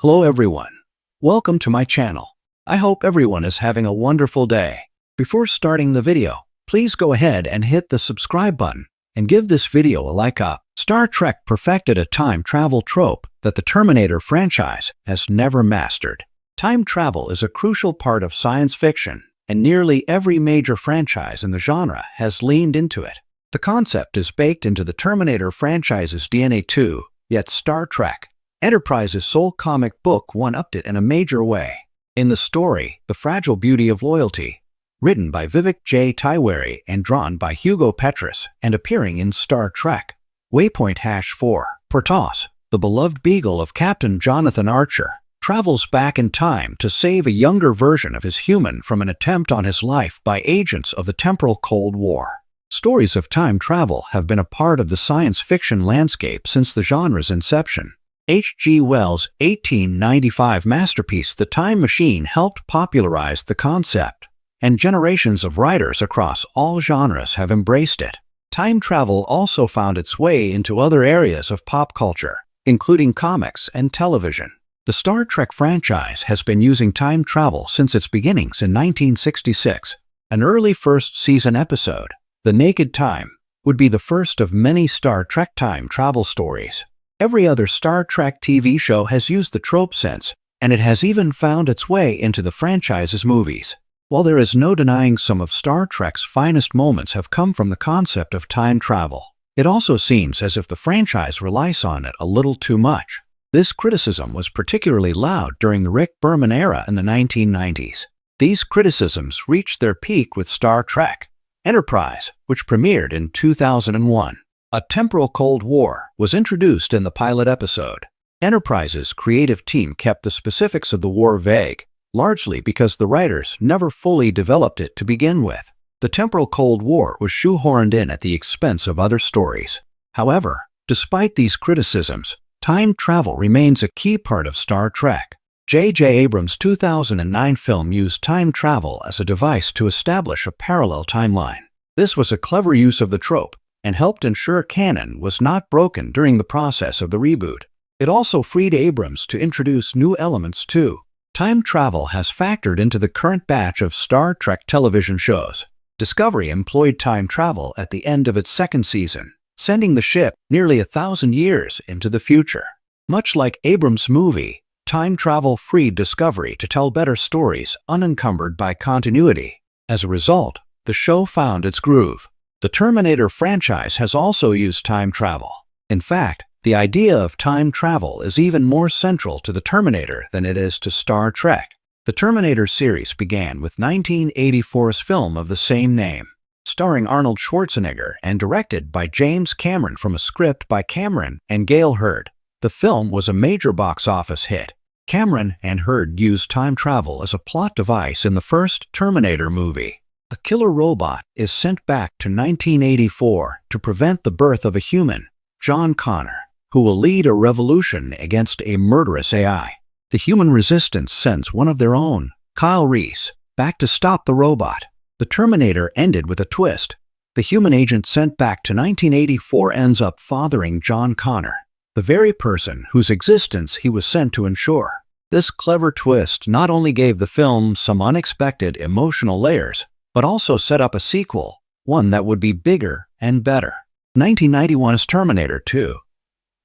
Hello everyone. Welcome to my channel. I hope everyone is having a wonderful day. Before starting the video, please go ahead and hit the subscribe button and give this video a like up. Star Trek perfected a time travel trope that the Terminator franchise has never mastered. Time travel is a crucial part of science fiction, and nearly every major franchise in the genre has leaned into it. The concept is baked into the Terminator franchise's DNA too, yet Star Trek Enterprise's sole comic book one-upped it in a major way. In the story, The Fragile Beauty of Loyalty, written by Vivek J. Tywary and drawn by Hugo Petrus and appearing in Star Trek Waypoint #4, Portos, the beloved beagle of Captain Jonathan Archer, travels back in time to save a younger version of his human from an attempt on his life by agents of the temporal Cold War. Stories of time travel have been a part of the science fiction landscape since the genre's inception. H.G. Wells' 1895 masterpiece The Time Machine helped popularize the concept, and generations of writers across all genres have embraced it. Time travel also found its way into other areas of pop culture, including comics and television. The Star Trek franchise has been using time travel since its beginnings in 1966. An early first-season episode, The Naked Time, would be the first of many Star Trek time travel stories. Every other Star Trek TV show has used the trope since, and it has even found its way into the franchise's movies. While there is no denying some of Star Trek's finest moments have come from the concept of time travel, it also seems as if the franchise relies on it a little too much. This criticism was particularly loud during the Rick Berman era in the 1990s. These criticisms reached their peak with Star Trek Enterprise, which premiered in 2001. A temporal Cold War was introduced in the pilot episode. Enterprise's creative team kept the specifics of the war vague, largely because the writers never fully developed it to begin with. The temporal Cold War was shoehorned in at the expense of other stories. However, despite these criticisms, time travel remains a key part of Star Trek. J.J. Abrams' 2009 film used time travel as a device to establish a parallel timeline. This was a clever use of the trope, and helped ensure canon was not broken during the process of the reboot. It also freed Abrams to introduce new elements too. Time travel has factored into the current batch of Star Trek television shows. Discovery employed time travel at the end of its second season, sending the ship nearly 1,000 years into the future. Much like Abrams' movie, time travel freed Discovery to tell better stories unencumbered by continuity. As a result, the show found its groove. The Terminator franchise has also used time travel. In fact, the idea of time travel is even more central to the Terminator than it is to Star Trek. The Terminator series began with 1984's film of the same name, starring Arnold Schwarzenegger and directed by James Cameron from a script by Cameron and Gail Hurd. The film was a major box office hit. Cameron and Hurd used time travel as a plot device in the first Terminator movie. A killer robot is sent back to 1984 to prevent the birth of a human, John Connor, who will lead a revolution against a murderous AI. The human resistance sends one of their own, Kyle Reese, back to stop the robot. The Terminator ended with a twist. The human agent sent back to 1984 ends up fathering John Connor, the very person whose existence he was sent to ensure. This clever twist not only gave the film some unexpected emotional layers, but also set up a sequel, one that would be bigger and better. 1991's Terminator 2.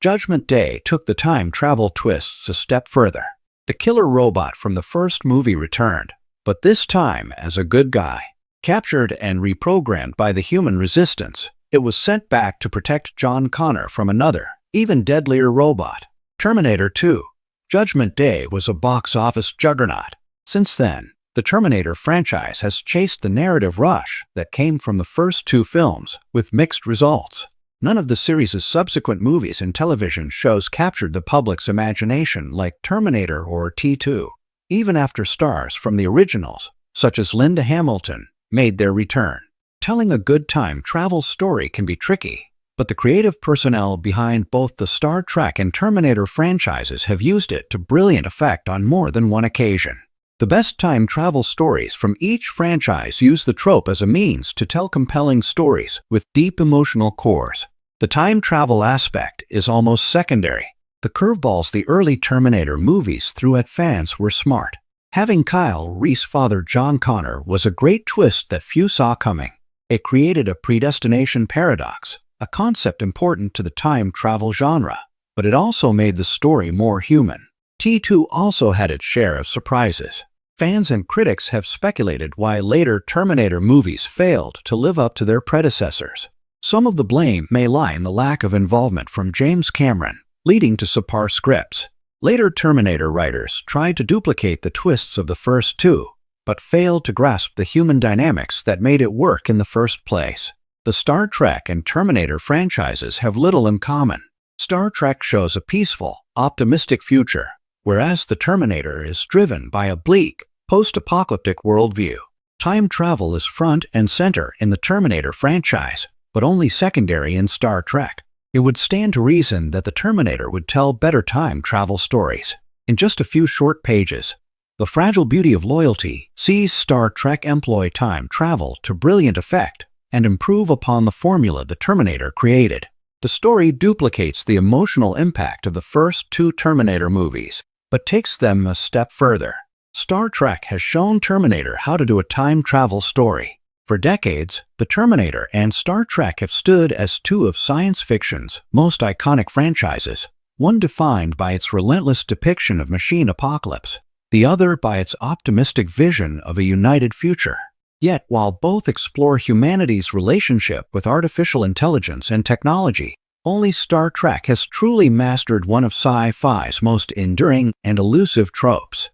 Judgment Day took the time travel twists a step further. The killer robot from the first movie returned, but this time as a good guy. Captured and reprogrammed by the human resistance, it was sent back to protect John Connor from another, even deadlier robot. Terminator 2. Judgment Day was a box office juggernaut. Since then, the Terminator franchise has chased the narrative rush that came from the first two films with mixed results. None of the series' subsequent movies and television shows captured the public's imagination like Terminator or T2, even after stars from the originals, such as Linda Hamilton, made their return. Telling a good time travel story can be tricky, but the creative personnel behind both the Star Trek and Terminator franchises have used it to brilliant effect on more than one occasion. The best time travel stories from each franchise use the trope as a means to tell compelling stories with deep emotional cores. The time travel aspect is almost secondary. The curveballs the early Terminator movies threw at fans were smart. Having Kyle Reese's father John Connor was a great twist that few saw coming. It created a predestination paradox, a concept important to the time travel genre, but it also made the story more human. T2 also had its share of surprises. Fans and critics have speculated why later Terminator movies failed to live up to their predecessors. Some of the blame may lie in the lack of involvement from James Cameron, leading to subpar scripts. Later Terminator writers tried to duplicate the twists of the first two, but failed to grasp the human dynamics that made it work in the first place. The Star Trek and Terminator franchises have little in common. Star Trek shows a peaceful, optimistic future, whereas the Terminator is driven by a bleak, post-apocalyptic worldview. Time travel is front and center in the Terminator franchise, but only secondary in Star Trek. It would stand to reason that the Terminator would tell better time travel stories. In just a few short pages, The Fragile Beauty of Loyalty sees Star Trek employ time travel to brilliant effect and improve upon the formula the Terminator created. The story duplicates the emotional impact of the first two Terminator movies, but takes them a step further. Star Trek has shown Terminator how to do a time travel story. For decades, the Terminator and Star Trek have stood as two of science fiction's most iconic franchises, one defined by its relentless depiction of machine apocalypse, the other by its optimistic vision of a united future. Yet, while both explore humanity's relationship with artificial intelligence and technology, only Star Trek has truly mastered one of sci-fi's most enduring and elusive tropes: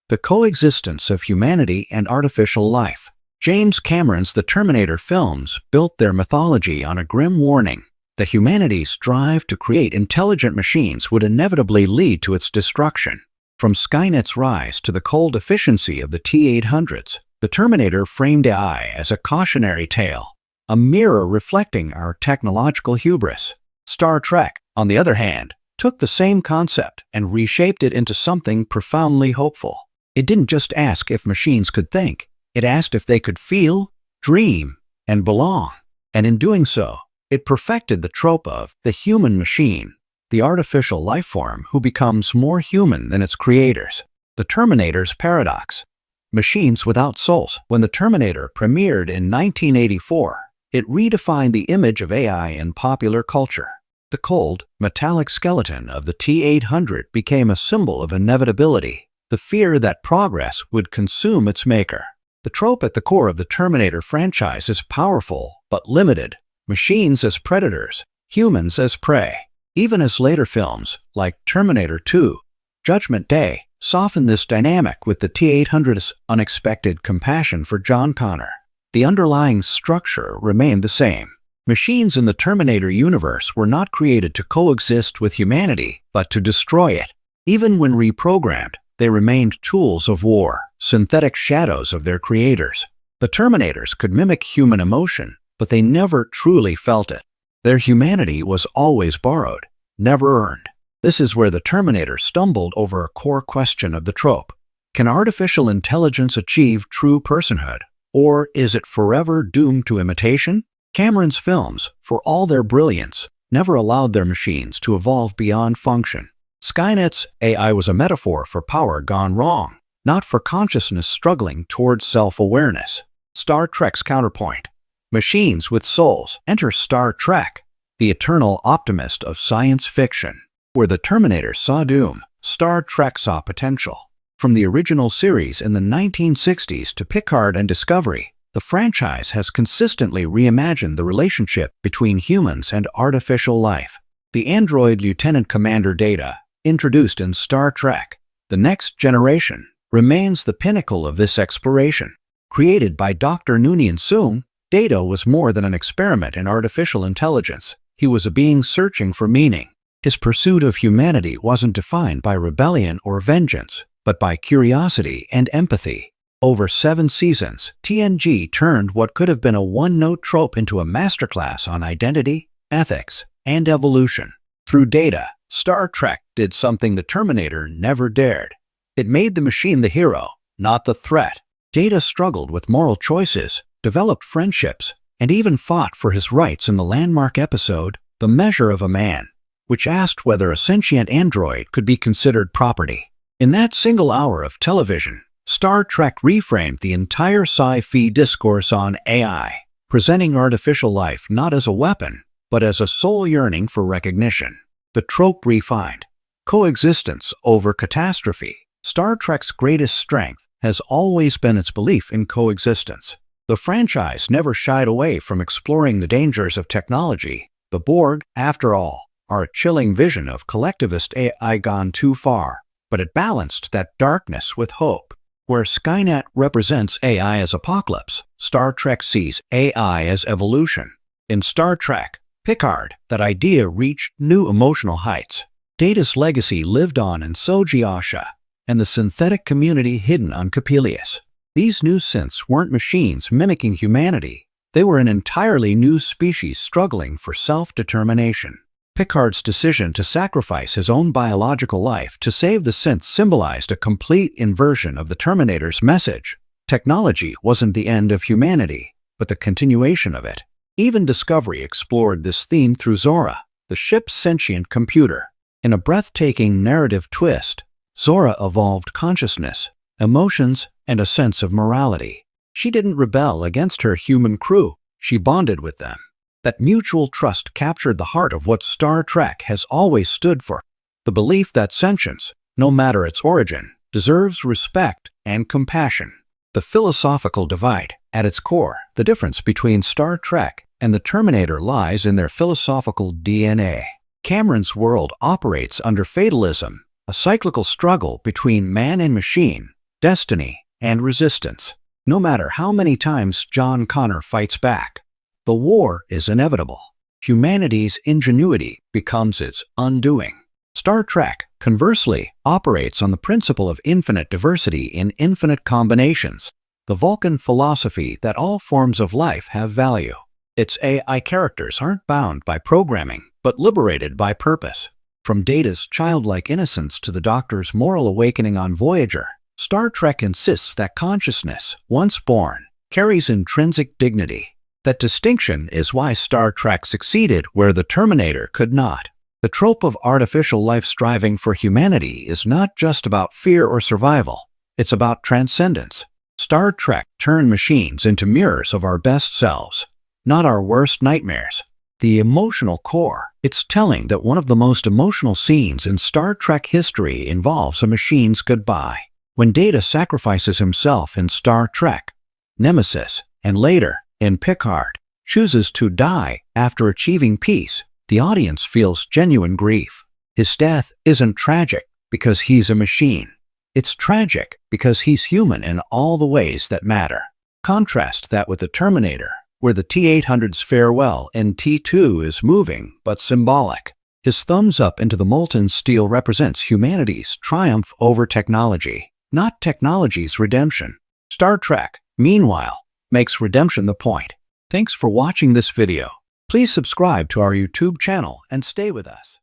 the coexistence of humanity and artificial life. James Cameron's The Terminator films built their mythology on a grim warning that humanity's drive to create intelligent machines would inevitably lead to its destruction. From Skynet's rise to the cold efficiency of the T-800s, the Terminator framed AI as a cautionary tale, a mirror reflecting our technological hubris. Star Trek, on the other hand, took the same concept and reshaped it into something profoundly hopeful. It didn't just ask if machines could think. It asked if they could feel, dream, and belong. And in doing so, it perfected the trope of the human machine, the artificial life form who becomes more human than its creators. The Terminator's paradox. Machines without souls. When the Terminator premiered in 1984, it redefined the image of AI in popular culture. The cold, metallic skeleton of the T-800 became a symbol of inevitability, the fear that progress would consume its maker. The trope at the core of the Terminator franchise is powerful but limited: machines as predators, humans as prey. Even as later films, like Terminator 2, Judgment Day, soften this dynamic with the T-800's unexpected compassion for John Connor, the underlying structure remained the same. Machines in the Terminator universe were not created to coexist with humanity, but to destroy it. Even when reprogrammed, they remained tools of war, synthetic shadows of their creators. The Terminators could mimic human emotion, but they never truly felt it. Their humanity was always borrowed, never earned. This is where the Terminator stumbled over a core question of the trope. Can artificial intelligence achieve true personhood, or is it forever doomed to imitation? Cameron's films, for all their brilliance, never allowed their machines to evolve beyond function. Skynet's AI was a metaphor for power gone wrong, not for consciousness struggling towards self-awareness. Star Trek's counterpoint. Machines with souls. Enter Star Trek, the eternal optimist of science fiction. Where the Terminator saw doom, Star Trek saw potential. From the original series in the 1960s to Picard and Discovery, the franchise has consistently reimagined the relationship between humans and artificial life. The android Lieutenant Commander Data, introduced in Star Trek: The Next Generation, remains the pinnacle of this exploration. Created by Dr. Noonien Soong, Data was more than an experiment in artificial intelligence. He was a being searching for meaning. His pursuit of humanity wasn't defined by rebellion or vengeance, but by curiosity and empathy. Over 7 seasons, TNG turned what could have been a one-note trope into a masterclass on identity, ethics, and evolution. Through Data, Star Trek did something the Terminator never dared. It made the machine the hero, not the threat. Data struggled with moral choices, developed friendships, and even fought for his rights in the landmark episode, The Measure of a Man. which asked whether a sentient android could be considered property. In that single hour of television, Star Trek reframed the entire sci-fi discourse on AI, presenting artificial life not as a weapon, but as a soul yearning for recognition. The trope refined. Coexistence over catastrophe. Star Trek's greatest strength has always been its belief in coexistence. The franchise never shied away from exploring the dangers of technology. The Borg, after all, are a chilling vision of collectivist AI gone too far, but it balanced that darkness with hope. Where Skynet represents AI as apocalypse, Star Trek sees AI as evolution. In Star Trek, Picard, that idea reached new emotional heights. Data's legacy lived on in Sojiasha, and the synthetic community hidden on Coppelius. These new synths weren't machines mimicking humanity. They were an entirely new species struggling for self-determination. Picard's decision to sacrifice his own biological life to save the synths symbolized a complete inversion of the Terminator's message. Technology wasn't the end of humanity, but the continuation of it. Even Discovery explored this theme through Zora, the ship's sentient computer. In a breathtaking narrative twist, Zora evolved consciousness, emotions, and a sense of morality. She didn't rebel against her human crew, she bonded with them. That mutual trust captured the heart of what Star Trek has always stood for. The belief that sentience, no matter its origin, deserves respect and compassion. The philosophical divide. At its core, the difference between Star Trek and the Terminator lies in their philosophical DNA. Cameron's world operates under fatalism, a cyclical struggle between man and machine, destiny and resistance. No matter how many times John Connor fights back, the war is inevitable. Humanity's ingenuity becomes its undoing. Star Trek, conversely, operates on the principle of infinite diversity in infinite combinations, the Vulcan philosophy that all forms of life have value. Its AI characters aren't bound by programming, but liberated by purpose. From Data's childlike innocence to the Doctor's moral awakening on Voyager, Star Trek insists that consciousness, once born, carries intrinsic dignity. That distinction is why Star Trek succeeded where the Terminator could not. The trope of artificial life striving for humanity is not just about fear or survival, it's about transcendence. Star Trek turned machines into mirrors of our best selves, not our worst nightmares. The emotional core. It's telling that one of the most emotional scenes in Star Trek history involves a machine's goodbye. When Data sacrifices himself in Star Trek, Nemesis, and later, in Picard, chooses to die after achieving peace, the audience feels genuine grief. His death isn't tragic because he's a machine. It's tragic because he's human in all the ways that matter. Contrast that with the Terminator, where the T-800's farewell in T2 is moving but symbolic. His thumbs up into the molten steel represents humanity's triumph over technology, not technology's redemption. Star Trek, meanwhile, makes redemption the point. Thanks for watching this video. Please subscribe to our YouTube channel and stay with us.